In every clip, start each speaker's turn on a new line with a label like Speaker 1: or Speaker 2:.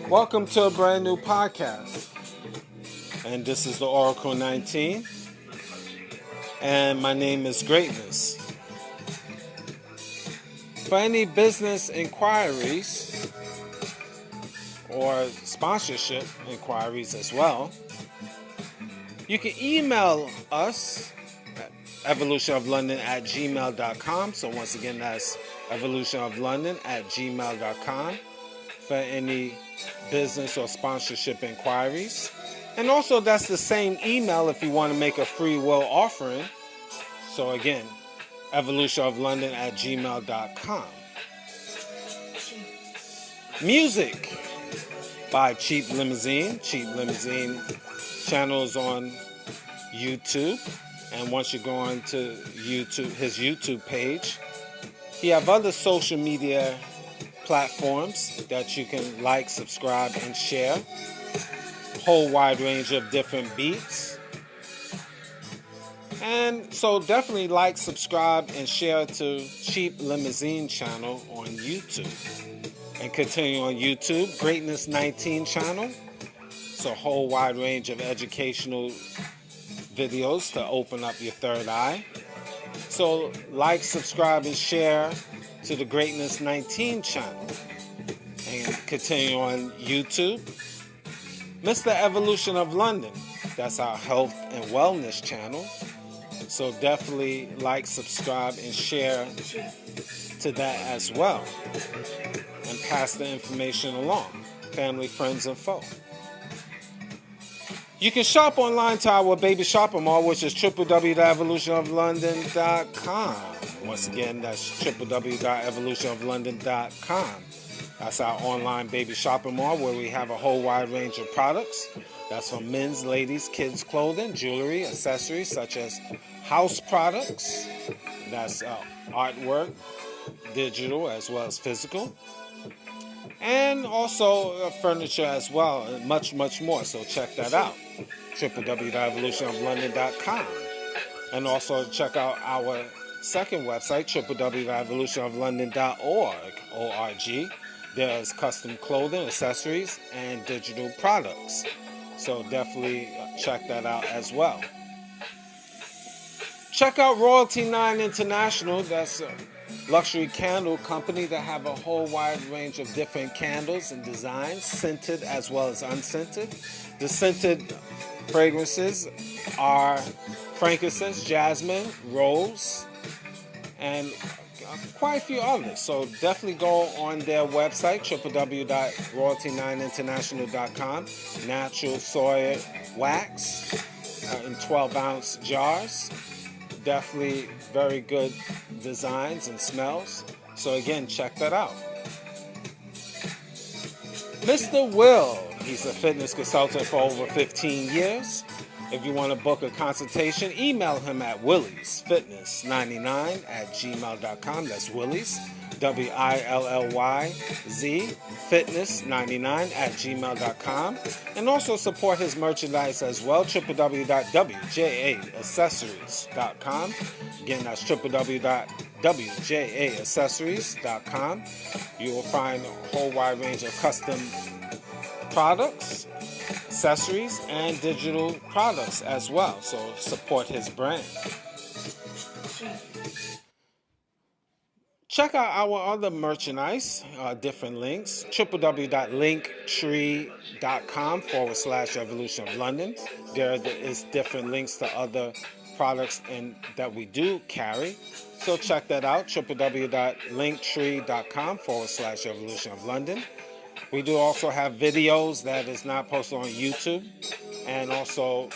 Speaker 1: Welcome to a brand new podcast, and this is the Oracle 19, and my name is Greatness. For any business inquiries or sponsorship inquiries as well, you can email us at evolutionoflondon@gmail.com. So once again, that's evolutionoflondon@gmail.com for any business or sponsorship inquiries. And also that's the same email if you want to make a free will offering. So again, evolutionoflondon@gmail.com. Music by Cheap Limousine. Cheap Limousine channels on YouTube. And once you go on to YouTube, his YouTube page, he have other social media platforms that you can like, subscribe, and share. Whole wide range of different beats. And so definitely like, subscribe, and share to Cheap Limousine channel on YouTube. And continue on YouTube, Greatness 19 channel. So a whole wide range of educational videos to open up your third eye. So like, subscribe, and share to the Greatness 19 channel. And continue on YouTube, Mr. Evolution of London. That's our health and wellness channel. So definitely like, subscribe, and share to that as well. And pass the information along, family, friends, and foe. You can shop online to our baby shopping mall, which is www.evolutionoflondon.com. Once again, that's www.evolutionoflondon.com. That's our online baby shopping mall where we have a whole wide range of products. That's from men's, ladies, kids' clothing, jewelry, accessories such as house products. That's artwork, digital as well as physical. And also furniture as well, and much, much more. So check that out, www.evolutionoflondon.com. And also check out our second website, www.evolutionoflondon.org. There's custom clothing, accessories, and digital products. So definitely check that out as well. Check out Royalty 9 International. That's a luxury candle company that have a whole wide range of different candles and designs, scented as well as unscented. The scented fragrances are frankincense, jasmine, rose, and quite a few others. So definitely go on their website, www.royalty9international.com. Natural soy wax in 12-ounce jars. Definitely very good designs and smells. So again, check that out. Mr. Will, he's a fitness consultant for over 15 years. If you want to book a consultation, email him at williesfitness99@gmail.com. That's Willies, WILLYZ, fitness99@gmail.com. And also support his merchandise as well, www.wjaaccessories.com. Again, that's www.wjaaccessories.com. You will find a whole wide range of custom products, accessories, and digital products as well. So support his brand. Check out our other merchandise, different links, www.linktree.com/Evolution of London. There is different links to other products that we do carry. So check that out, www.linktree.com/Evolution of London. We do also have videos that is not posted on YouTube, and also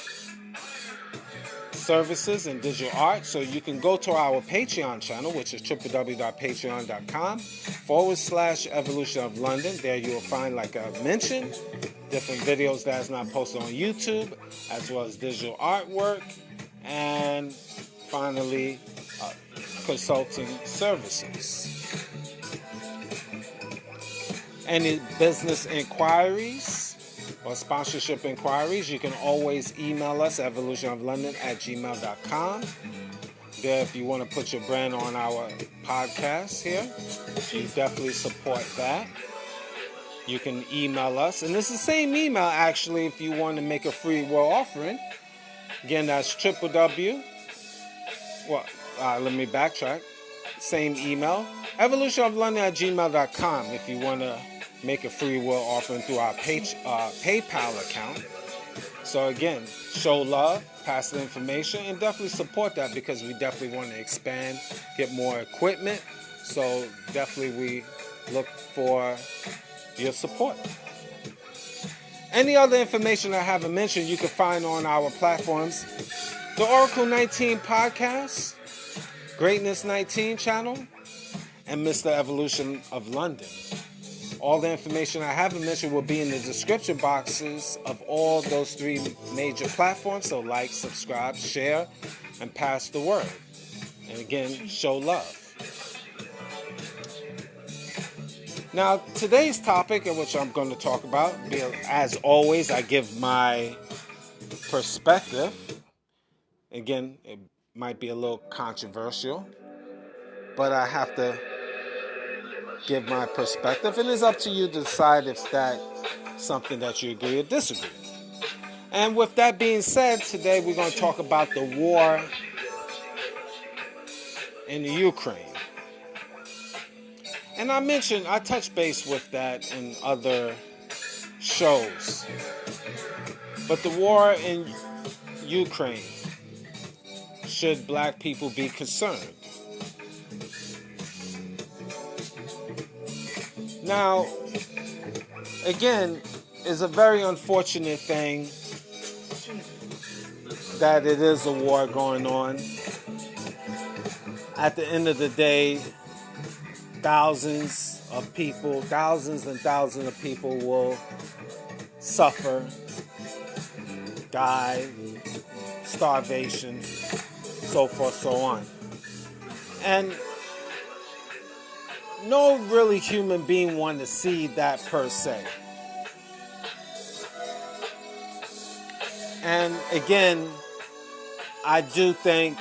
Speaker 1: services and digital art. So you can go to our Patreon channel, which is www.patreon.com/Evolution of London. There you will find, like I mentioned, different videos that's not posted on YouTube, as well as digital artwork, and finally, consulting services. Any business inquiries or sponsorship inquiries, you can always email us at evolutionoflondon@gmail.com. There, if you want to put your brand on our podcast here, you definitely support that. You can email us, and it's the same email actually if you want to make a free will offering. Again, that's let me backtrack. Same email, evolutionoflondon@gmail.com if you want to make a free will offering through our PayPal account. So again, show love, pass the information, and definitely support that, because we definitely want to expand, get more equipment. So definitely we look for your support. Any other information I haven't mentioned, you can find on our platforms: the Oracle 19 podcast, Greatness 19 channel, and Mr. Evolution of London. All the information I haven't mentioned will be in the description boxes of all those 3 major platforms. So like, subscribe, share, and pass the word. And again, show love. Now, today's topic, in which I'm going to talk about, as always, I give my perspective. Again, it might be a little controversial, but I have to give my perspective, and it's up to you to decide if that's something that you agree or disagree. And with that being said, today we're going to talk about the war in the Ukraine. And I touched base with that in other shows. But the war in Ukraine, should black people be concerned? Now, again, it's a very unfortunate thing that it is a war going on. At the end of the day, thousands and thousands of people will suffer, die, starvation, so forth, so on. And no really human being want to see that per se. And again, I do think,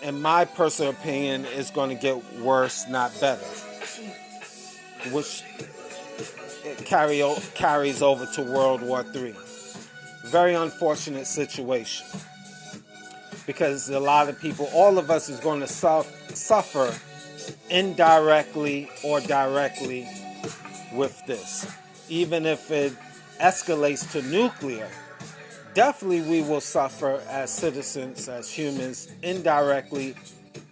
Speaker 1: in my personal opinion, it's going to get worse, not better. Which it carries over to World War III. Very unfortunate situation. Because a lot of people, all of us, is going to suffer indirectly or directly with this. Even if it escalates to nuclear, definitely we will suffer as citizens, as humans, indirectly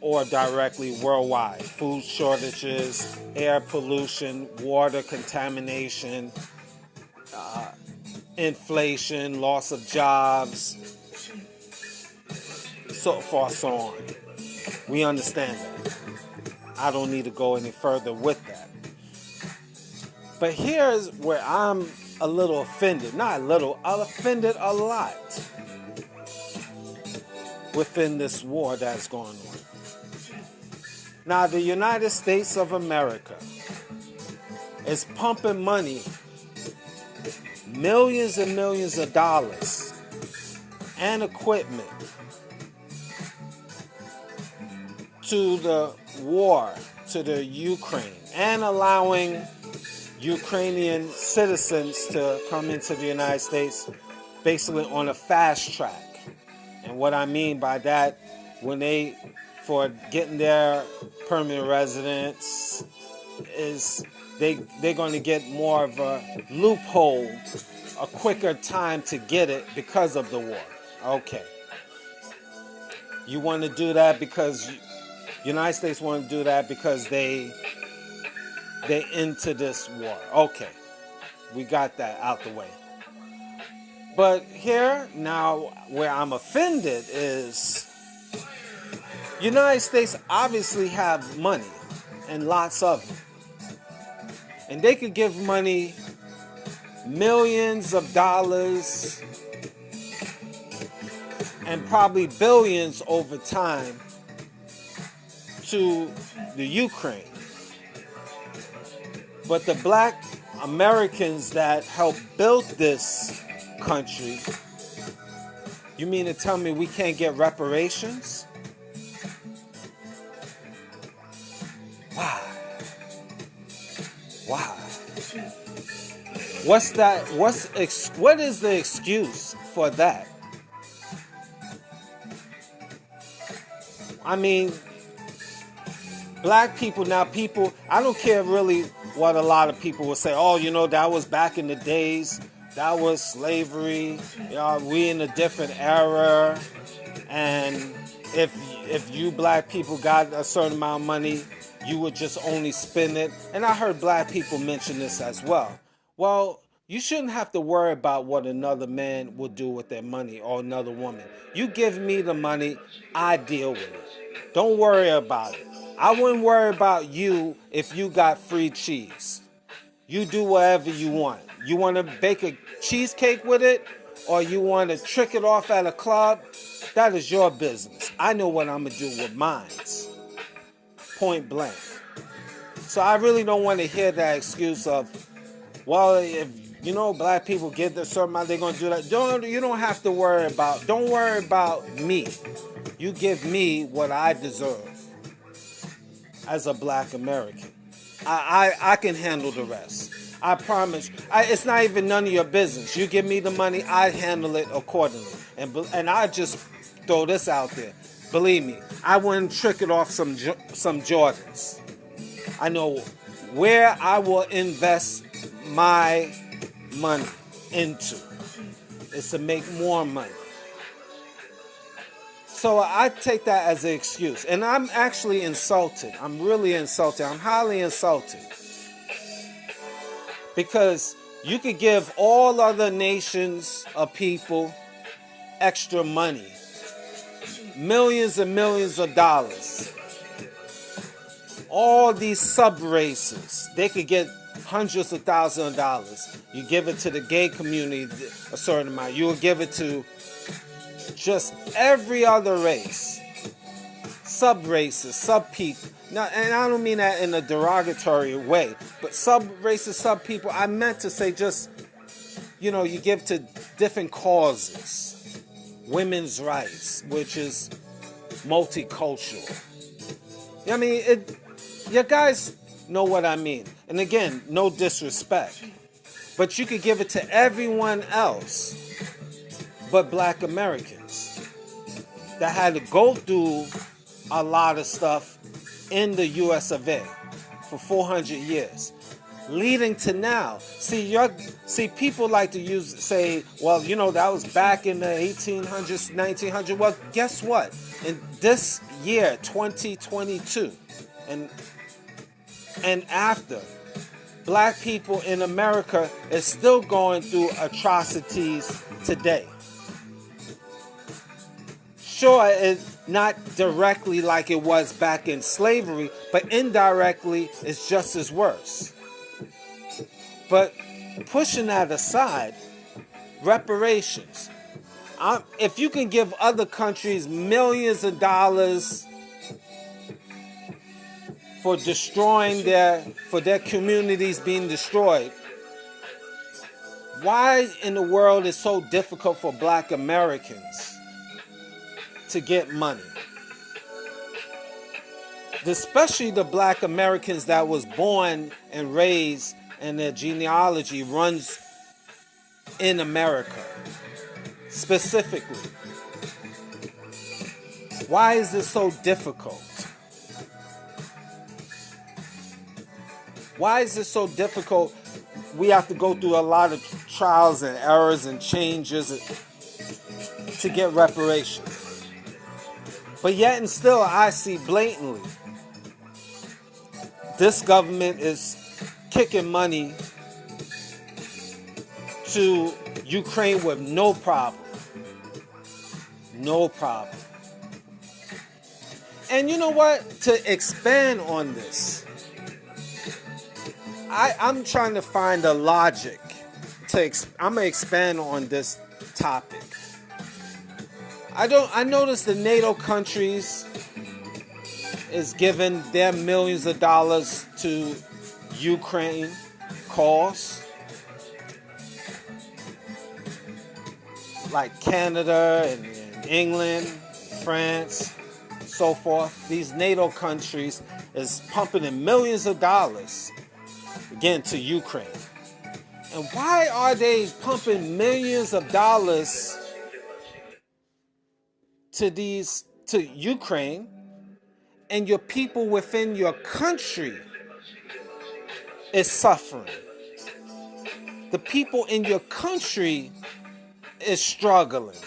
Speaker 1: or directly worldwide. Food shortages, air pollution, water contamination, inflation, loss of jobs, so forth, so on. We understand that. I don't need to go any further with that. But here's where I'm a little offended. Not a little, I'm offended a lot within this war that's going on. Now, the United States of America is pumping money, millions and millions of dollars, and equipment to the war, to the Ukraine, and allowing Ukrainian citizens to come into the United States basically on a fast track. And what I mean by that, for getting their permanent residence, is they're going to get more of a loophole, a quicker time to get it because of the war. Okay. You want to do that because United States want to do that because they into this war. Okay. We got that out the way. But here, now, where I'm offended is United States obviously have money and lots of it. And they could give money, millions of dollars and probably billions over time to the Ukraine. But the black Americans that helped build this country, you mean to tell me we can't get reparations? Why? Why? What's that? What is the excuse for that? I mean, black people now, I don't care really what a lot of people will say. Oh, that was back in the days. That was slavery. We in a different era. And if you black people got a certain amount of money, you would just only spend it. And I heard black people mention this as well. Well, you shouldn't have to worry about what another man will do with their money or another woman. You give me the money, I deal with it. Don't worry about it. I wouldn't worry about you if you got free cheese. You do whatever you want. You want to bake a cheesecake with it, or you want to trick it off at a club, that is your business. I know what I'm going to do with mine. Point blank. So I really don't want to hear that excuse of, well, if black people get a certain amount, they're going to do that. You don't have to worry about, don't worry about me. You give me what I deserve as a black American. I can handle the rest. I promise. It's not even none of your business. You give me the money, I handle it accordingly. And I just throw this out there. Believe me, I wouldn't trick it off some Jordans. I know where I will invest my money into is to make more money. So I take that as an excuse. And I'm actually insulted. I'm really insulted. I'm highly insulted. Because you could give all other nations of people extra money. Millions and millions of dollars. All these sub-races, they could get hundreds of thousands of dollars. You give it to the gay community a certain amount. You will give it to just every other race. Sub-races, sub-people. Now, and I don't mean that in a derogatory way, but sub-races, sub-people, I meant to say just, you give to different causes. Women's rights, which is multicultural. I mean, you guys know what I mean. And again, no disrespect. But you could give it to everyone else but black Americans that had to go through a lot of stuff in the US of A for 400 years. Leading to now. See, people like to say, well, that was back in the 1800s, 1900s. Well, guess what? In this year, 2022, and after, black people in America is still going through atrocities today. Sure, it's not directly like it was back in slavery, but indirectly it's just as worse. But pushing that aside, reparations. If you can give other countries millions of dollars for for their communities being destroyed, why in the world is it so difficult for black Americans to get money? Especially the black Americans that was born and raised and their genealogy runs in America, specifically. Why is this so difficult? Why is it so difficult? We have to go through a lot of trials and errors and changes to get reparations. But yet and still, I see blatantly, this government is kicking money to Ukraine with no problem. No problem. And you know what? To expand on this, I'm trying to find a logic. I'm gonna expand on this topic. I noticed the NATO countries is giving their millions of dollars to Ukraine cause, like Canada and England, France, so forth. These NATO countries is pumping in millions of dollars again to Ukraine. And why are they pumping millions of dollars to Ukraine, and your people within your country is suffering? The people in your country is struggling.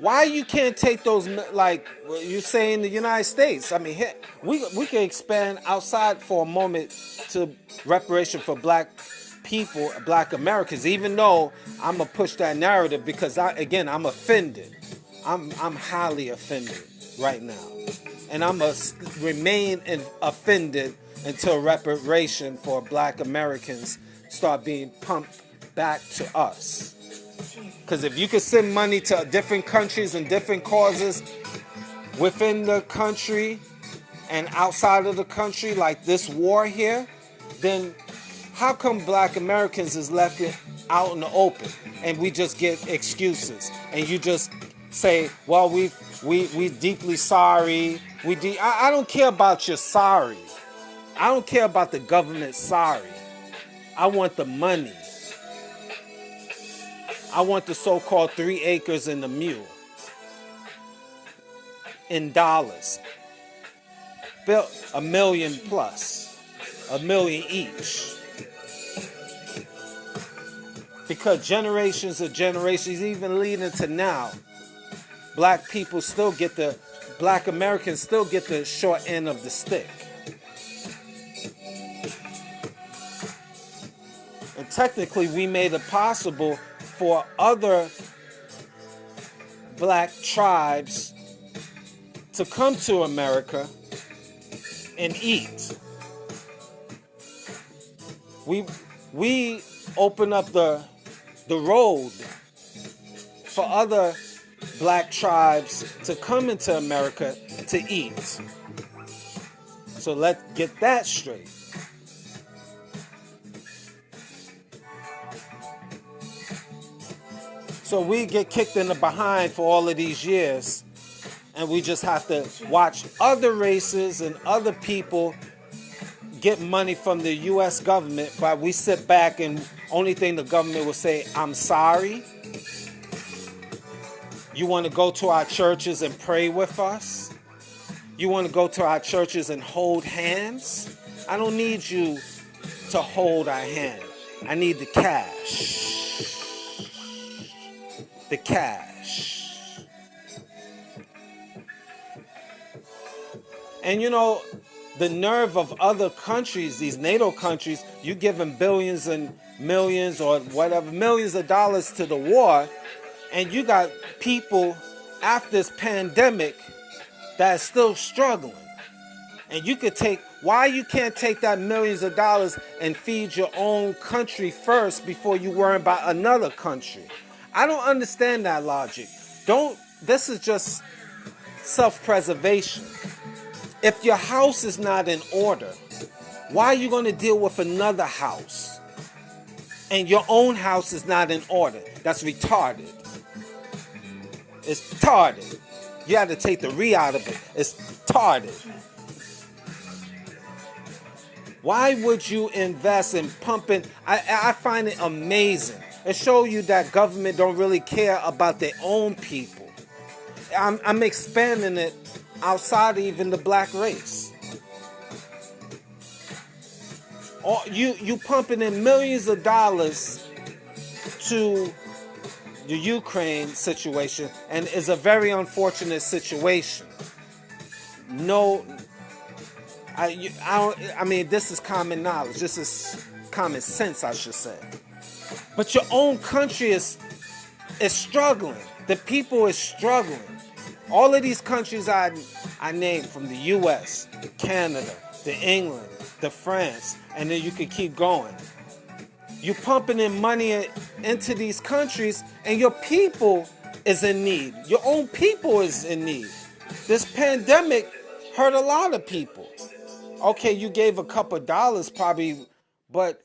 Speaker 1: Why you can't take those, like you say in the United States? I mean, we can expand outside for a moment to reparation for black people, black Americans, even though I'm gonna push that narrative because I'm offended. I'm highly offended right now. And I'm gonna remain offended until reparation for black Americans start being pumped back to us. Because if you could send money to different countries and different causes within the country and outside of the country, like this war here, then how come black Americans is left out in the open and we just get excuses and you just say, well, we deeply sorry. I don't care about your sorry. I don't care about the government sorry. I want the money. I want the so-called 3 acres and the mule in dollars. Built $1 million plus, $1 million each. Because generations of generations, even leading to now, black Americans still get the short end of the stick. And technically, we made it possible for other black tribes to come to America and eat. We open up the road for other black tribes to come into America to eat. So let's get that straight. So we get kicked in the behind for all of these years, and we just have to watch other races and other people get money from the U.S. government, but we sit back and only thing the government will say, I'm sorry. You want to go to our churches and pray with us? You want to go to our churches and hold hands? I don't need you to hold our hand. I need the cash. The cash. And you know, the nerve of other countries, these NATO countries, you give them billions and millions or whatever, millions of dollars to the war, and you got people after this pandemic that are still struggling. And you could why you can't take that millions of dollars and feed your own country first before you worry about another country? I don't understand that logic. This is just self-preservation. If your house is not in order, why are you going to deal with another house? And your own house is not in order. That's retarded. It's retarded. You have to take the re out of it. It's retarded. Why would you invest in pumping? I find it amazing. It shows you that government don't really care about their own people. I'm expanding it outside of even the black race. You pumping in millions of dollars to the Ukraine situation, and it's a very unfortunate situation. I mean, this is common knowledge. This is common sense, I should say. But your own country is struggling. The people is struggling. All of these countries I named, from the U.S., Canada, to England, to France, and then you could keep going. You're pumping in money into these countries, and your people is in need. Your own people is in need. This pandemic hurt a lot of people. Okay, you gave a couple dollars probably, but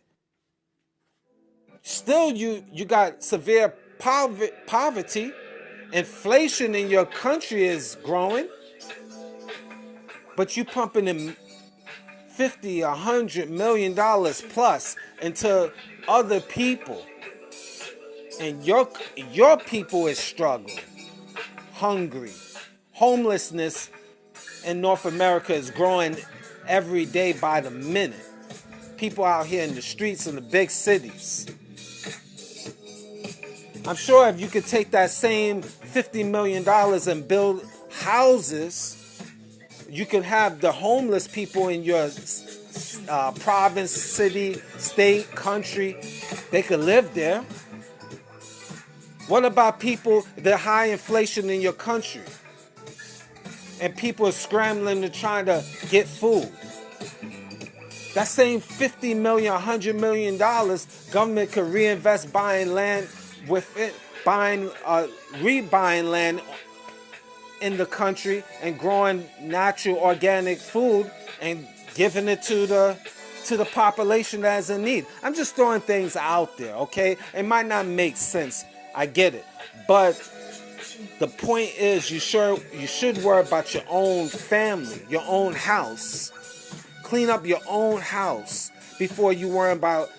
Speaker 1: still you got severe poverty. Inflation in your country is growing, but you pumping in $50, $100 million plus into other people, and your people is struggling, hungry. Homelessness in North America is growing every day by the minute. People out here in the streets in the big cities. I'm sure if you could take that same $50 million and build houses, you could have the homeless people in your province, city, state, country. They could live there. What about people, the high inflation in your country? And people are scrambling to try to get food. That same $50 million, $100 million, government could reinvest buying land with it, rebuying land in the country and growing natural organic food and giving it to the population that is in need. I'm just throwing things out there, okay? It might not make sense. I get it. But the point is, you should worry about your own family, your own house. Clean up your own house before you worry about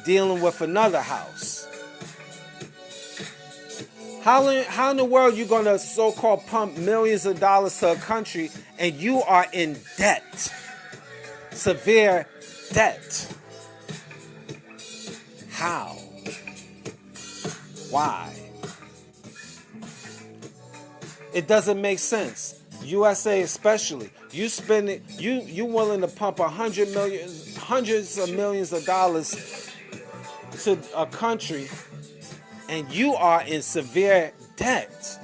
Speaker 1: dealing with another house. How in the world are you going to so-called pump millions of dollars to a country and you are in debt? Severe debt. How? Why? It doesn't make sense. USA especially. You willing to pump hundreds of millions of dollars to a country, and you are in severe debt.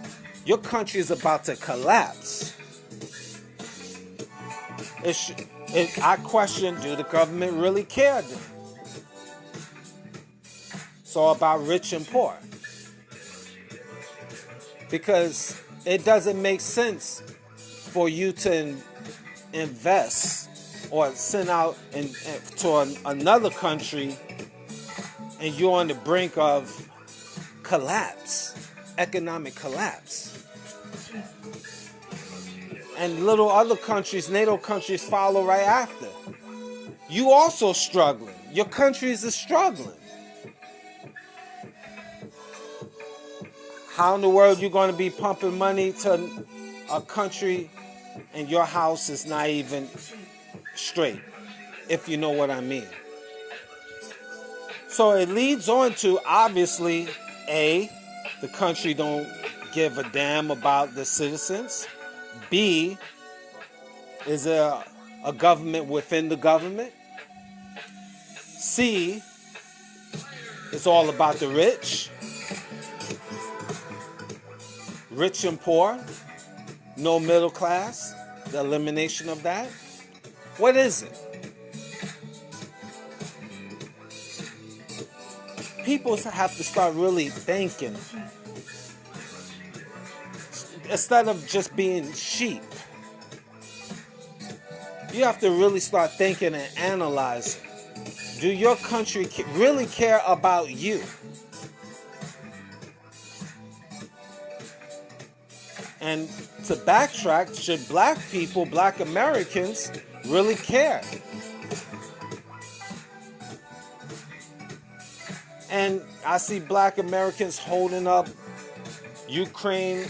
Speaker 1: Your country is about to collapse. I question, do the government really care then? It's all about rich and poor. Because it doesn't make sense for you to invest or send out to another country and you're on the brink of collapse, economic collapse. And little other countries, NATO countries, follow right after. You also struggling. Your countries are struggling. How in the world you going to be pumping money to a country and your house is not even straight, if you know what I mean? So it leads on to, obviously, A, the country don't give a damn about the citizens. B, is there a government within the government? C, it's all about the rich. Rich and poor. No middle class. The elimination of that. What is it? People have to start really thinking. Instead of just being sheep. You have to really start thinking and analyzing. Do your country really care about you? And to backtrack, should black people, black Americans, really care? And I see black Americans holding up Ukrainian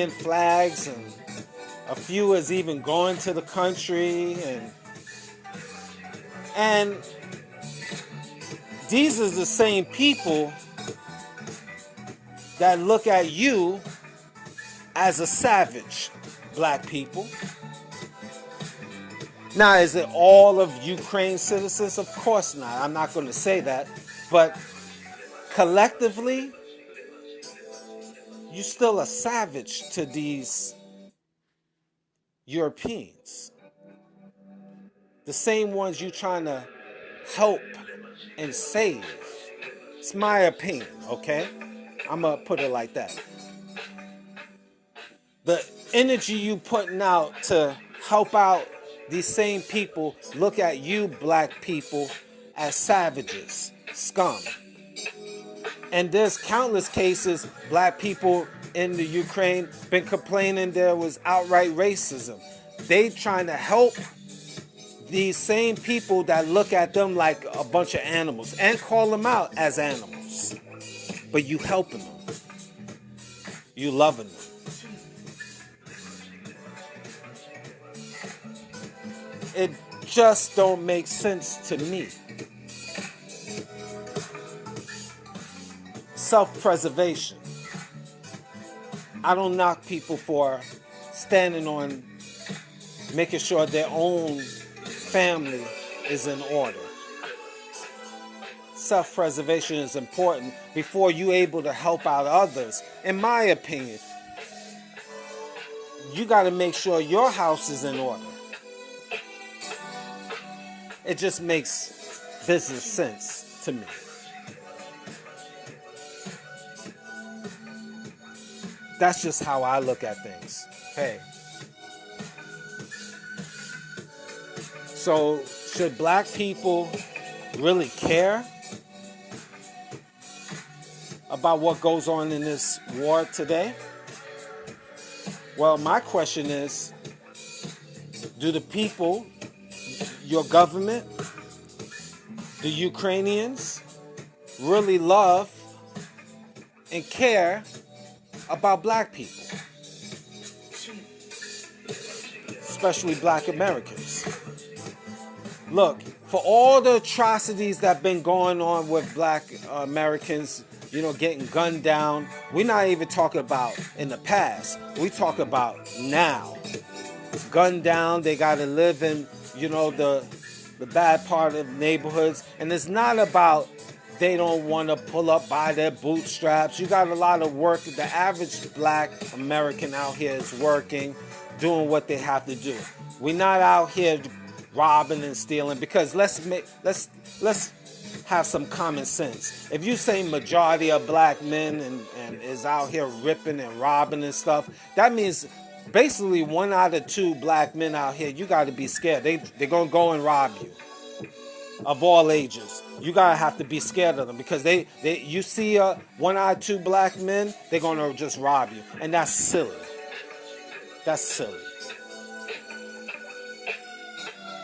Speaker 1: flags, and a few is even going to the country, and these are the same people that look at you as a savage, black people. Now, is it all of Ukraine citizens? Of course not. I'm not going to say that. But collectively, you're still a savage to these Europeans. The same ones you trying to help and save. It's my opinion, okay? I'm going to put it like that. The energy you putting out to help out these same people look at you black people as savages, scum. And there's countless cases black people in the Ukraine been complaining there was outright racism. They trying to help these same people that look at them like a bunch of animals and call them out as animals. But you helping them. You loving them. It just don't make sense to me. Self-preservation. I don't knock people for standing on making sure their own family is in order. Self-preservation is important before you're able to help out others. In my opinion, you got to make sure your house is in order. It just makes business sense to me. That's just how I look at things. Hey. So, should black people really care about what goes on in this war today? Well, my question is, do the people, your government, the Ukrainians, really love and care about black people? Especially black Americans. Look, for all the atrocities that have been going on with black Americans, you know, getting gunned down, we're not even talking about in the past. We talk about now. Gunned down, they got to live in, you know, the bad part of neighborhoods. And it's not about they don't want to pull up by their bootstraps. You got a lot of work. The average black American out here is working, doing what they have to do. We're not out here robbing and stealing, because let's have some common sense. If you say majority of black men and is out here ripping and robbing and stuff, that means basically 1 out of 2 black men out here, you got to be scared. They're going to go and rob you. Of all ages. You got to have to be scared of them, because you see 1 out of 2 black men, they're going to just rob you. And that's silly. That's silly.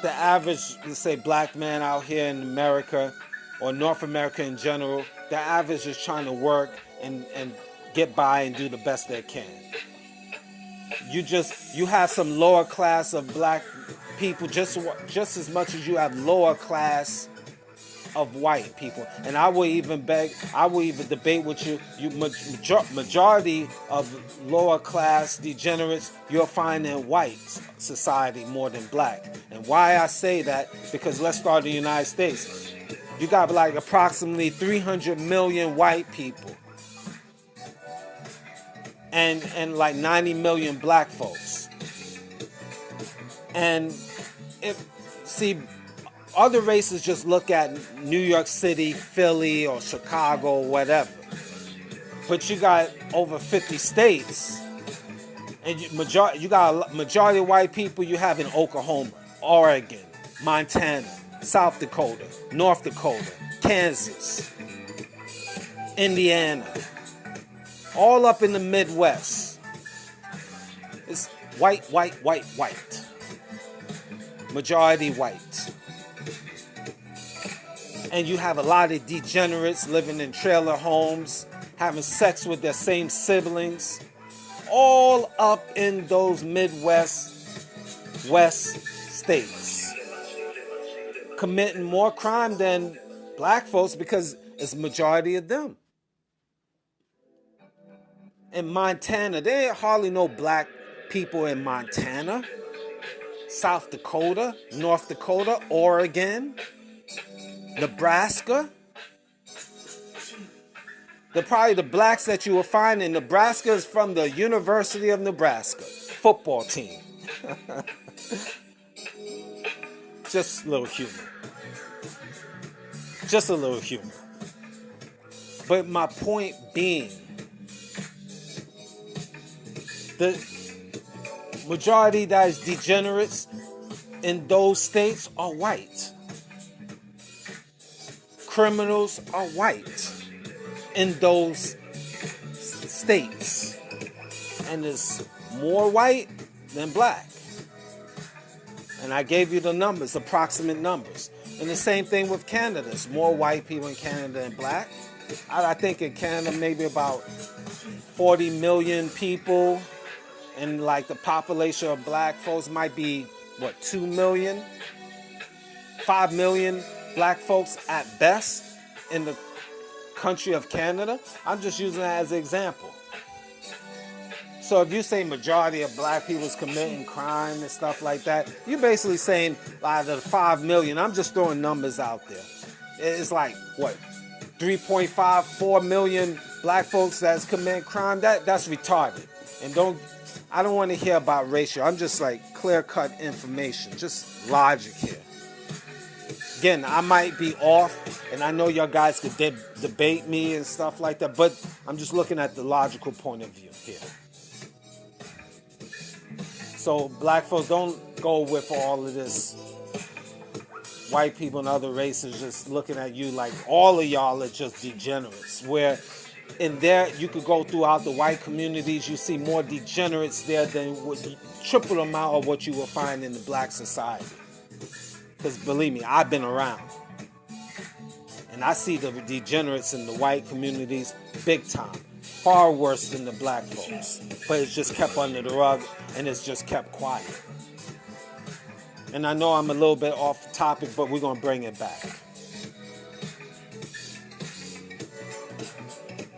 Speaker 1: The average, let's say, black man out here in America or North America in general, the average is trying to work and get by and do the best they can. You have some lower class of black people just as much as you have lower class of white people. And I will even debate with you, majority of lower class degenerates you'll find in white society more than black. And why I say that, because let's start in the United States. You got like approximately 300 million white people. And like 90 million black folks. And other races just look at New York City, Philly, or Chicago, or whatever. But you got over 50 states, and you got a majority of white people you have in Oklahoma, Oregon, Montana, South Dakota, North Dakota, Kansas, Indiana, all up in the Midwest. It's white, white, white, white. Majority white. And you have a lot of degenerates living in trailer homes, having sex with their same siblings, all up in those Midwest, West states, committing more crime than black folks because it's a majority of them. In Montana, there ain't hardly no black people in Montana, South Dakota, North Dakota, Oregon, Nebraska. Probably the blacks that you will find in Nebraska is from the University of Nebraska football team. Just a little humor. Just a little humor. But my point being, the majority that is degenerates in those states are white. Criminals are white in those states. And there's more white than black. And I gave you the numbers, approximate numbers. And the same thing with Canada. There's more white people in Canada than black. I think in Canada maybe about 40 million people. And like the population of black folks might be, 2 million? 5 million black folks at best in the country of Canada. I'm just using that as an example. So if you say majority of black people is committing crime and stuff like that, you're basically saying out of the 5 million, I'm just throwing numbers out there. It's like, 3.5, 4 million black folks that's committing crime? That's retarded. And I don't want to hear about ratio. I'm just like clear-cut information, just logic here. Again, I might be off, and I know y'all guys could debate me and stuff like that, but I'm just looking at the logical point of view here. So black folks, don't go with all of this white people and other races just looking at you like all of y'all are just degenerates. Where in there, you could go throughout the white communities, you see more degenerates there than triple the amount of what you will find in the black society. Because believe me, I've been around. And I see the degenerates in the white communities big time. Far worse than the black folks. But it's just kept under the rug and it's just kept quiet. And I know I'm a little bit off topic, but we're going to bring it back.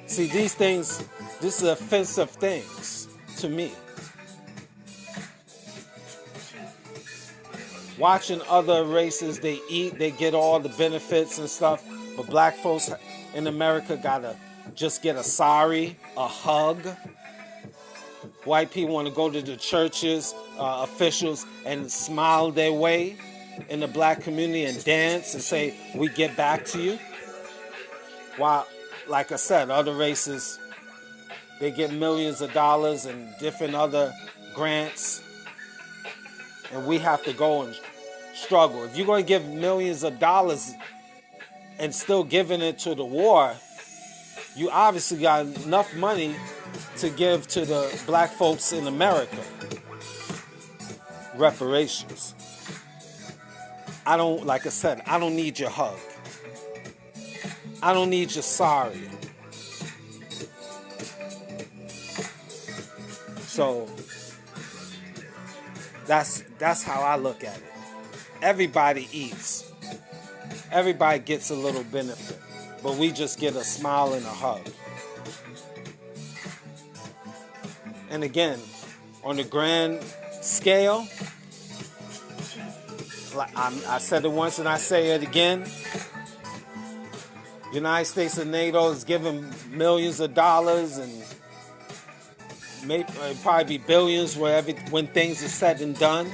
Speaker 1: See, these things, this is offensive things to me. Watching other races, they eat, they get all the benefits and stuff, but black folks in America gotta just get a sorry, a hug. White people want to go to the churches, officials, and smile their way in the black community and dance and say, we get back to you. While, like I said, other races, they get millions of dollars and different other grants, and we have to go and struggle. If you're going to give millions of dollars and still giving it to the war, you obviously got enough money to give to the black folks in America. Reparations. Like I said, I don't need your hug. I don't need your sorry. So that's how I look at it. Everybody eats. Everybody gets a little benefit. But we just get a smile and a hug. And again, on the grand scale, like I said it once and I say it again, United States and NATO is giving millions of dollars and maybe probably be billions when things are said and done.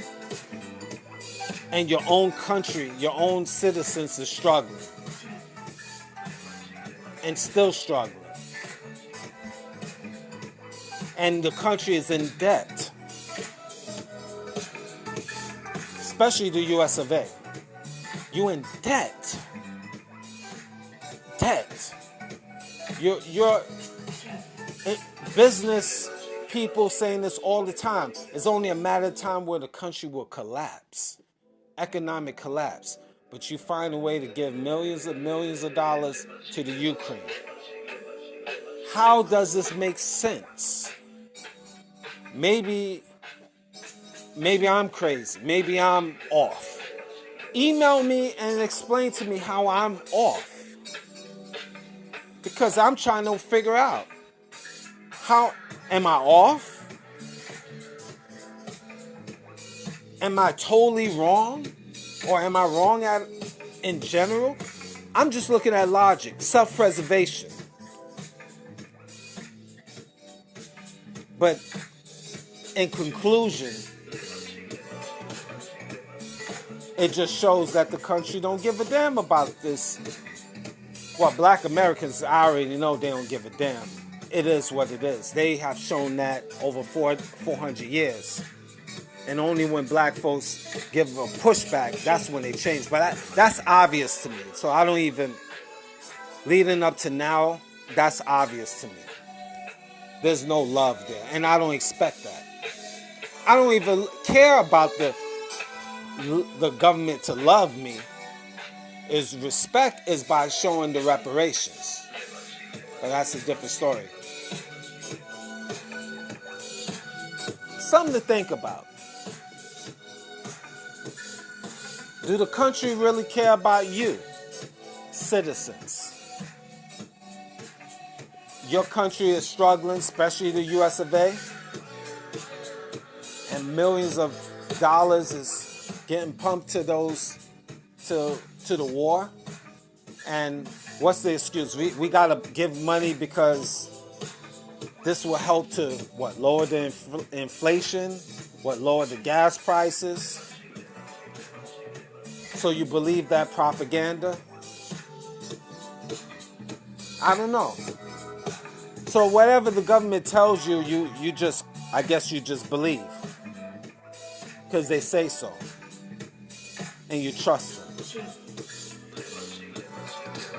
Speaker 1: And your own country, your own citizens are struggling. And still struggling. And the country is in debt. Especially the US of A. You in debt. Debt. You're business people saying this all the time. It's only a matter of time where the country will collapse. Economic collapse. But you find a way to give millions of dollars to the Ukraine. How does this make sense? Maybe I'm crazy. Maybe I'm off. Email me and explain to me how I'm off. Because I'm trying to figure out, how am I off? Am I totally wrong? Or am I wrong in general? I'm just looking at logic, self-preservation. But in conclusion, it just shows that the country don't give a damn about this. Well, black Americans, I already know they don't give a damn. It is what it is. They have shown that over 400 years. And only when black folks give a pushback, that's when they change. But that's obvious to me. So I don't even, leading up to now, that's obvious to me. There's no love there. And I don't expect that. I don't even care about the government to love me. Is respect is by showing the reparations. But that's a different story. Something to think about. Do the country really care about you, citizens? Your country is struggling, especially the US of A, and millions of dollars is getting pumped to the war. And what's the excuse? We gotta give money because this will help to what, lower the inflation, what, lower the gas prices. So you believe that propaganda? I don't know. So whatever the government tells you, you just, I guess you just believe. Because they say so. And you trust them.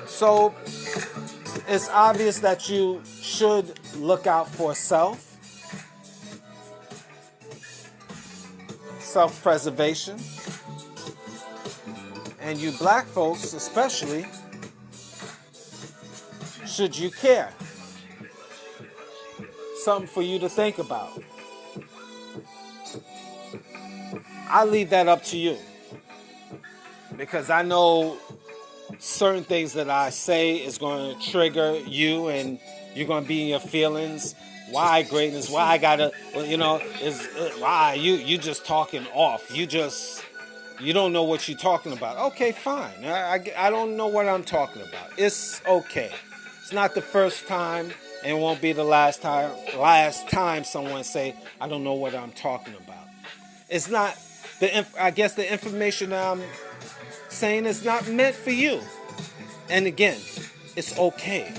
Speaker 1: So it's obvious that you should look out for self-preservation. And you black folks especially, should you care? Something for you to think about. I leave that up to you. Because I know certain things that I say is going to trigger you and you're going to be in your feelings. Why greatness? Why I gotta, why you just talking off. You don't know what you're talking about. Okay, fine. I don't know what I'm talking about. It's okay. It's not the first time and it won't be the last time someone say, I don't know what I'm talking about. It's not, I guess the information that I'm saying is not meant for you. And again, it's okay.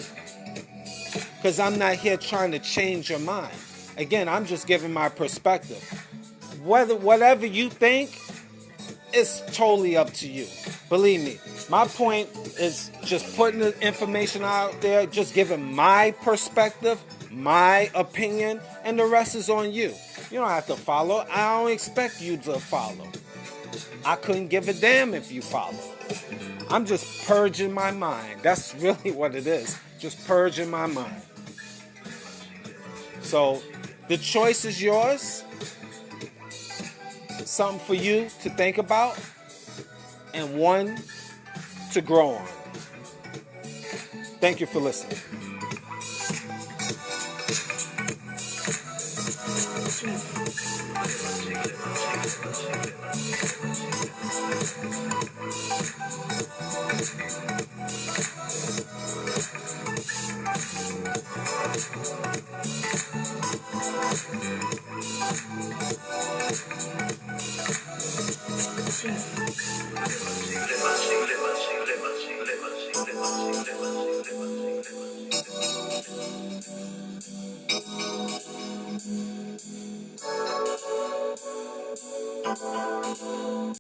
Speaker 1: Because I'm not here trying to change your mind. Again, I'm just giving my perspective. Whatever you think, it's totally up to you. Believe me, my point is just putting the information out there, just giving my perspective, my opinion, and the rest is on you. You don't have to follow. I don't expect you to follow. I couldn't give a damn if you follow. I'm just purging my mind. That's really what it is. Just purging my mind. So the choice is yours. Something for you to think about and one to grow on. Thank you for listening.
Speaker 2: Le